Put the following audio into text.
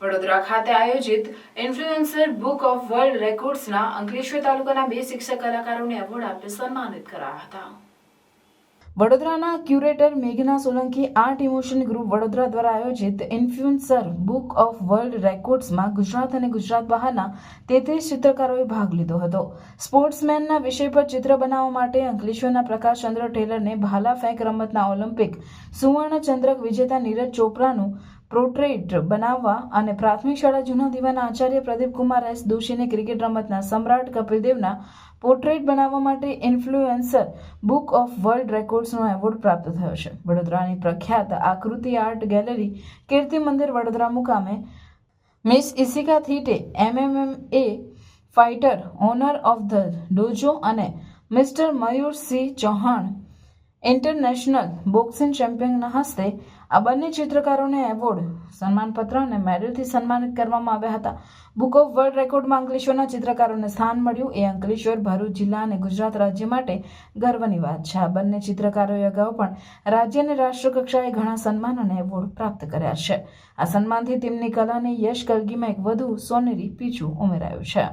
વડોદરા ખાતે આયોજિત influencer book of world રેકોર્ડ્સના અંકલેશ્વર તાલુકાના 2 શિક્ષક કલાકારોને એવોર્ડ આપી સન્માનિત કરાયા હતા. વડોદરાના ક્યુરેટર મેઘના Solanki art emotion group Vadodara દ્વારા આયોજિત ઇન્ફ્લુએન્સર બુક ઓફ વર્લ્ડ રેકોર્ડ્સમાં ગુજરાત અને ગુજરાત બહારના 33 ચિત્રકારોએ ભાગ લીધો હતો. સ્પોર્ટ્સમેનના વિષય પર ચિત્ર બનાવવા માટે અંકલેશ્વરના પ્રકાશચંદ્ર ટેલરને ભાલા ફેંક રમતના ઓલિમ્પિક સુવર્ણ ચંદ્રક વિજેતા નીરજ ચોપરાનું પોર્ટ્રેટ બનાવવા અને પ્રાથમિક શાળા જૂના દીવાના આચાર્ય પ્રદીપકુમાર એસ દોશીને ક્રિકેટ રમતના સમ્રાટ કપિલ દેવના પોર્ટ્રેટ બનાવવા માટે ઇન્ફ્લુએન્સર બુક ઓફ વર્લ્ડ રેકોર્ડ્સનો એવોર્ડ પ્રાપ્ત થયો છે. વડોદરાની પ્રખ્યાત આકૃતિ આર્ટ ગેલેરી કીર્તિ મંદિર વડોદરા મુકામે miss Ishika Thite MMA fighter owner of the dojo અને mister Mayur Singh Chauhan international boxing ચેમ્પિયનના હસ્તે આ બંને ચિત્રકારોને એવોર્ડ, સન્માનપત્ર અને મેડલથી સન્માનિત કરવામાં આવ્યા હતા. બુક ઓફ વર્લ્ડ રેકોર્ડમાં અંકલેશ્વરના ચિત્રકારોને સ્થાન મળ્યું એ અંકલેશ્વર, ભરૂચ જિલ્લા અને ગુજરાત રાજ્ય માટે ગર્વની વાત છે. આ બંને ચિત્રકારોએ અગાઉ પણ રાજ્ય અને રાષ્ટ્ર કક્ષાએ ઘણા સન્માન અને એવોર્ડ પ્રાપ્ત કર્યા છે. આ સન્માનથી તેમની કલાને યશ કલગીમાં એક વધુ સોનેરી પીછું ઉમેરાયું છે.